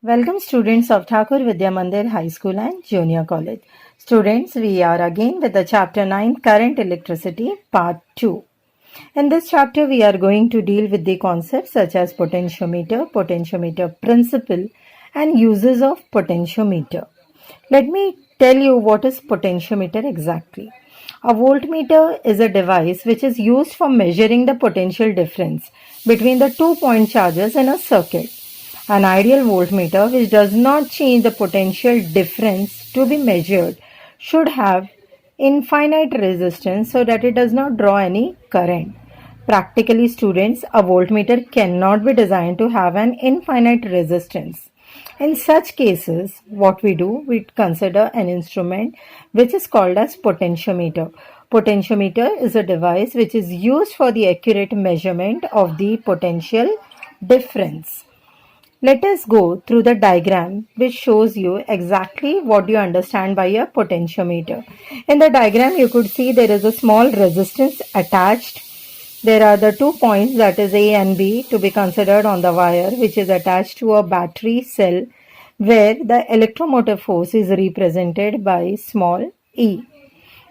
Welcome students of Thakur Vidya Mandir High School and Junior College. Students, we are again with the chapter 9 Current Electricity part 2. In this chapter, we are going to deal with the concepts such as potentiometer principle and uses of potentiometer. Let me tell you what is potentiometer exactly. A voltmeter is a device which is used for measuring the potential difference between the 2-point charges in a circuit. An ideal voltmeter, which does not change the potential difference to be measured, should have infinite resistance so that it does not draw any current. Practically, students, a voltmeter cannot be designed to have an infinite resistance. In such cases, what we do, we consider an instrument which is called as potentiometer. Potentiometer is a device which is used for the accurate measurement of the potential difference. Let us go through the diagram which shows you exactly what you understand by a potentiometer. In the diagram, you could see there is a small resistance attached. There are the 2 points, that is A and B, to be considered on the wire, which is attached to a battery cell where the electromotive force is represented by small e.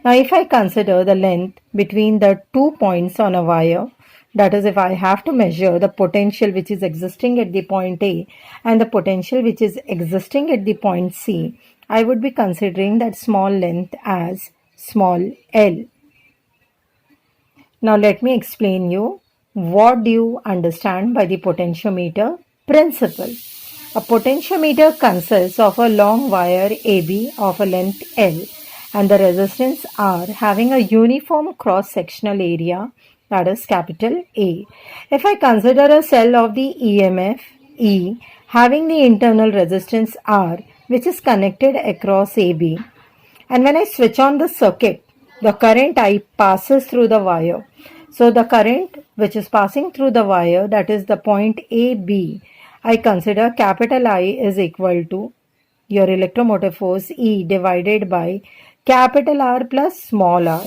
Now, if I consider the length between the 2 points on a wire, that is, if I have to measure the potential which is existing at the point A and the potential which is existing at the point C, I would be considering that small length as small l. Now, let me explain you what do you understand by the potentiometer principle. A potentiometer consists of a long wire AB of a length L and the resistance R having a uniform cross-sectional area, that is capital A. If I consider a cell of the EMF E having the internal resistance R which is connected across AB, and when I switch on the circuit, the current I passes through the wire. So the current which is passing through the wire, that is the point AB, I consider capital I is equal to your electromotive force E divided by capital R plus small r.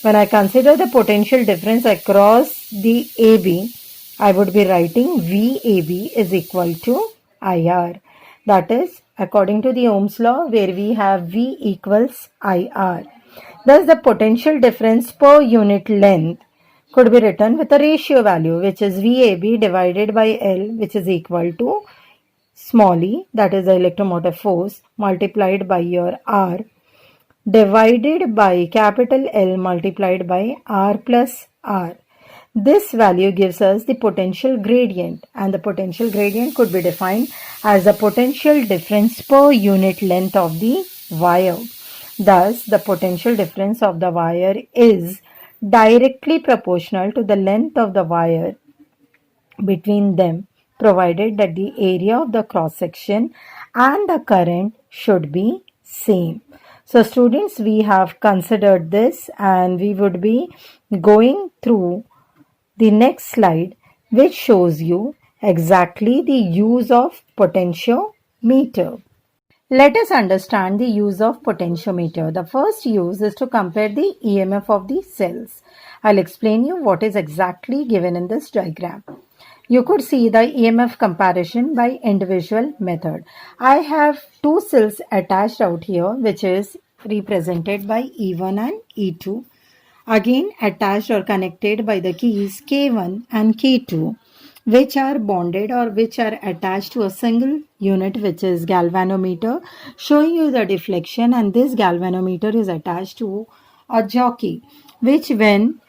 When I consider the potential difference across the AB, I would be writing VAB is equal to IR. That is according to the Ohm's law, where we have V equals IR. Thus, the potential difference per unit length could be written with a ratio value, which is VAB divided by L, which is equal to small e, that is the electromotive force, multiplied by your R, divided by capital L multiplied by R plus R. This value gives us the potential gradient, and the potential gradient could be defined as the potential difference per unit length of the wire. Thus, the potential difference of the wire is directly proportional to the length of the wire between them, provided that the area of the cross section and the current should be same. So students, we have considered this and we would be going through the next slide, which shows you exactly the use of potentiometer. Let us understand the use of potentiometer. The first use is to compare the EMF of the cells. I'll explain you what is exactly given in this diagram. You could see the EMF comparison by individual method. I have two cells attached out here, which is represented by E1 and E2. Again attached or connected by the keys K1 and K2, which are bonded or which are attached to a single unit, which is galvanometer, showing you the deflection, and this galvanometer is attached to a jockey, which when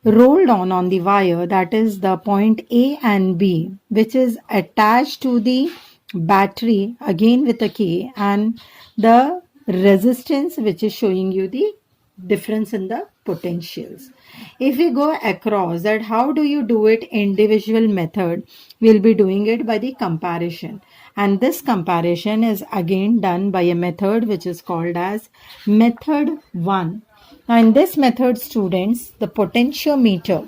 rolled on the wire, that is the point A and B, which is attached to the battery again with a K, and the resistance which is showing you the difference in the potentials. If we go across that, how do you do it individual method, we'll be doing it by the comparison, and this comparison is again done by a method which is called as method 1. Now in this method, students, the potentiometer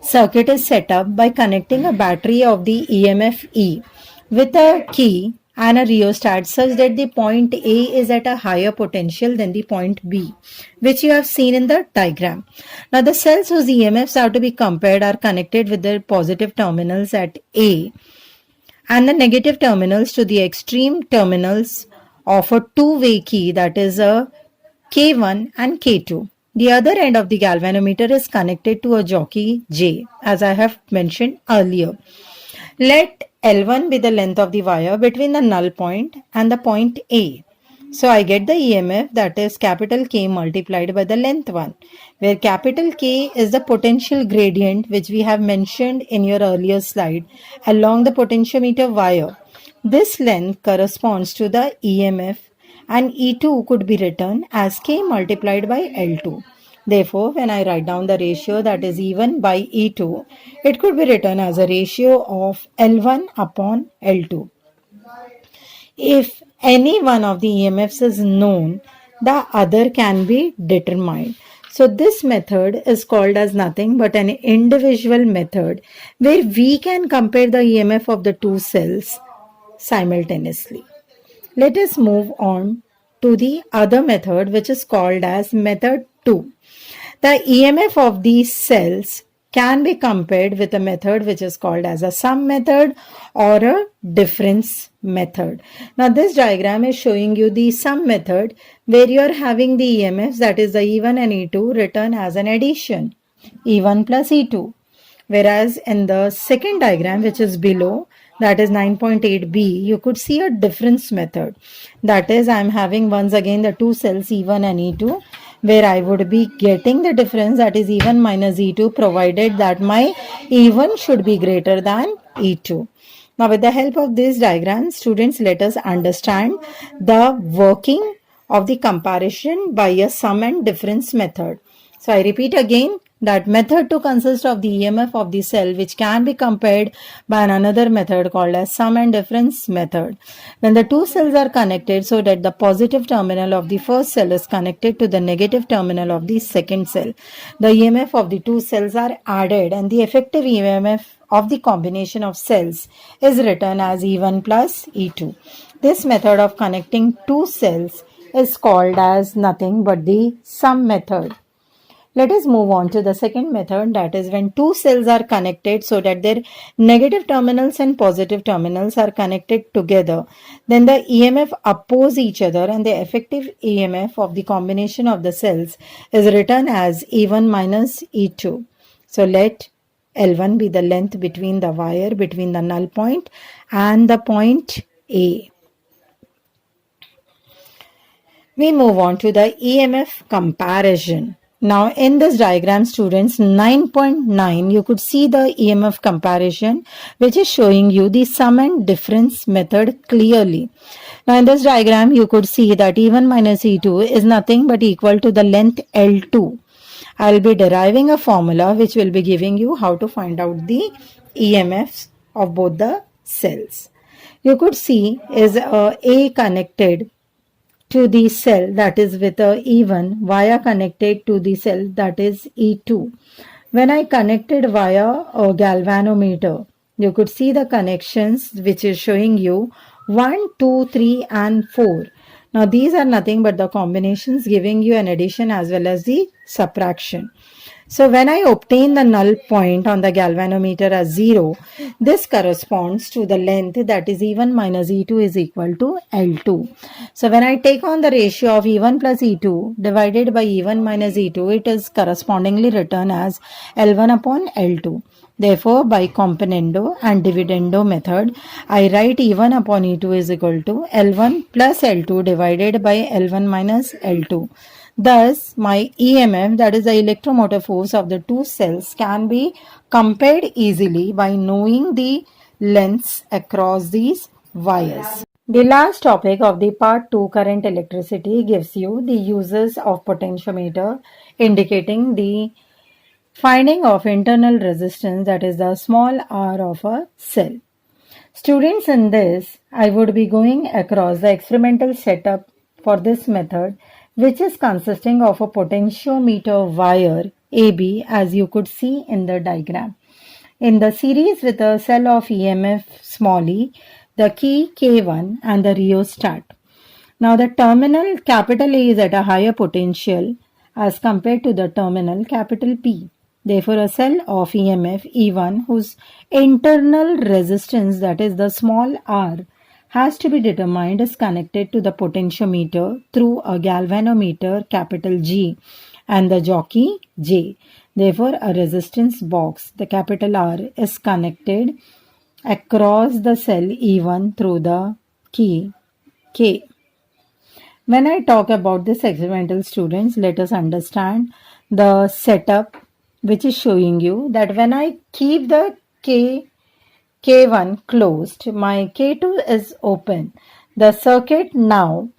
circuit is set up by connecting a battery of the EMF E with a key and a rheostat such that the point A is at a higher potential than the point B, which you have seen in the diagram. Now the cells whose EMFs are to be compared are connected with their positive terminals at A, and the negative terminals to the extreme terminals of a two-way key, that is a K1 and K2. The other end of the galvanometer is connected to a jockey J, as I have mentioned earlier. Let L1 be the length of the wire between the null point and the point A. So I get the EMF, that is capital K multiplied by the length 1, where capital K is the potential gradient which we have mentioned in your earlier slide along the potentiometer wire. This length corresponds to the EMF, and E2 could be written as K multiplied by L2. Therefore, when I write down the ratio, that is E1 by E2, it could be written as a ratio of L1 upon L2. If any one of the EMFs is known, the other can be determined. So this method is called as nothing but an individual method where we can compare the EMF of the two cells simultaneously. Let us move on to the other method, which is called as method 2. The EMF of these cells can be compared with a method which is called as a sum method or a difference method. Now this diagram is showing you the sum method where you are having the EMFs, that is the E1 and E2, written as an addition, E1 plus E2. Whereas in the second diagram, which is below, that is 9.8b, you could see a difference method. That is, I am having once again the two cells E1 and E2, where I would be getting the difference, that is E1 minus E2, provided that my E1 should be greater than E2. Now with the help of this diagram, students, let us understand the working of the comparison by a sum and difference method. So I repeat again, that method 2 consists of the EMF of the cell, which can be compared by another method called as sum and difference method. When the two cells are connected so that the positive terminal of the first cell is connected to the negative terminal of the second cell, the EMF of the two cells are added and the effective EMF of the combination of cells is written as E1 plus E2. This method of connecting two cells is called as nothing but the sum method. Let us move on to the second method, that is when two cells are connected so that their negative terminals and positive terminals are connected together. Then the EMF oppose each other and the effective EMF of the combination of the cells is written as E1 minus E2. So let L1 be the length between the wire between the null point and the point A. We move on to the EMF comparison. Now in this diagram, students, 9.9, you could see the EMF comparison, which is showing you the sum and difference method clearly. Now in this diagram, you could see that E1 minus E2 is nothing but equal to the length L2. I will be deriving a formula which will be giving you how to find out the EMFs of both the cells. You could see is A connected to the cell, that is with a E1, via connected to the cell, that is E2. When I connected via a galvanometer, you could see the connections which is showing you 1, 2, 3 and 4. Now these are nothing but the combinations giving you an addition as well as the subtraction. So when I obtain the null point on the galvanometer as 0, this corresponds to the length, that is E1 minus E2 is equal to L2. So when I take on the ratio of E1 plus E2 divided by E1 minus E2, it is correspondingly written as L1 upon L2. Therefore, by componendo and dividendo method, I write E1 upon E2 is equal to L1 plus L2 divided by L1 minus L2. Thus, my EMF, that is the electromotive force of the two cells, can be compared easily by knowing the lengths across these wires. The last topic of the part 2, current electricity, gives you the uses of potentiometer, indicating the finding of internal resistance, that is the small r of a cell. Students, in this, I would be going across the experimental setup for this method, which is consisting of a potentiometer wire AB, as you could see in the diagram. In the series with a cell of EMF small e, the key K1 and the rheostat. Now the terminal capital A is at a higher potential as compared to the terminal capital P. Therefore, a cell of EMF E1 whose internal resistance, that is the small r, has to be determined is connected to the potentiometer through a galvanometer capital G and the jockey J. Therefore, a resistance box, the capital R, is connected across the cell E1 through the key K. When I talk about this experimental, students, let us understand the setup, which is showing you that when I keep the K1 closed, my K2 is open. The circuit now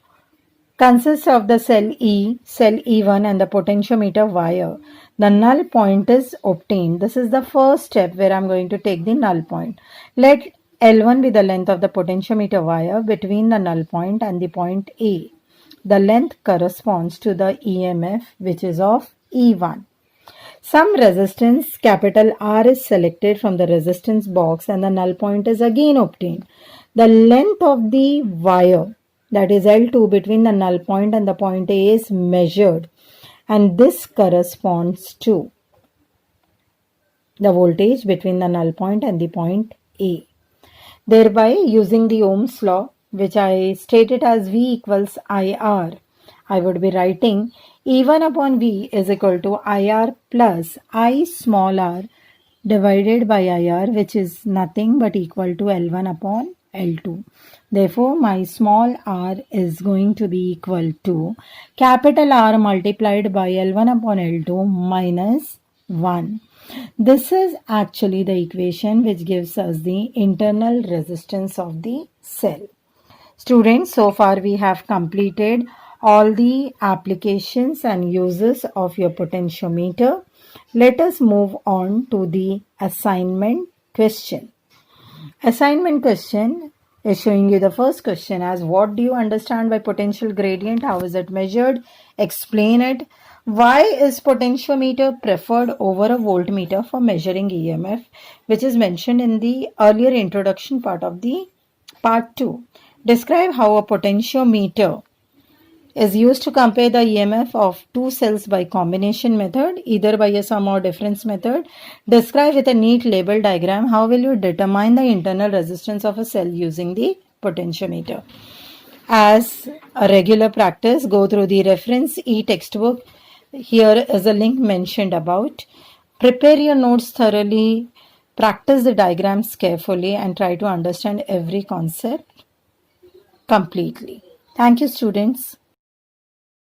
consists of the cell E1 and the potentiometer wire. The null point is obtained. This is the first step where I'm going to take the null point. Let L1 be the length of the potentiometer wire between the null point and the point A. The length corresponds to the EMF, which is of E1. Some resistance capital R is selected from the resistance box and the null point is again obtained. The length of the wire, that is L2, between the null point and the point A is measured, and this corresponds to the voltage between the null point and the point A. Thereby, using the Ohm's law, which I stated as V equals IR, I would be writing E1 upon V is equal to IR plus I small r divided by IR, which is nothing but equal to L1 upon L2. Therefore, my small r is going to be equal to capital R multiplied by L1 upon L2 minus 1. This is actually the equation which gives us the internal resistance of the cell. Students, so far we have completed all the applications and uses of your potentiometer. Let us move on to the assignment question. Assignment question is showing you the first question as what do you understand by potential gradient? How is it measured? Explain it. Why is potentiometer preferred over a voltmeter for measuring EMF, which is mentioned in the earlier introduction part of the part 2. Describe how a potentiometer is used to compare the EMF of two cells by combination method, either by a sum or difference method. Describe with a neat label diagram how will you determine the internal resistance of a cell using the potentiometer. As a regular practice, go through the reference e-textbook. Here is a link mentioned about. Prepare your notes thoroughly, practice the diagrams carefully and try to understand every concept completely. Thank you, students.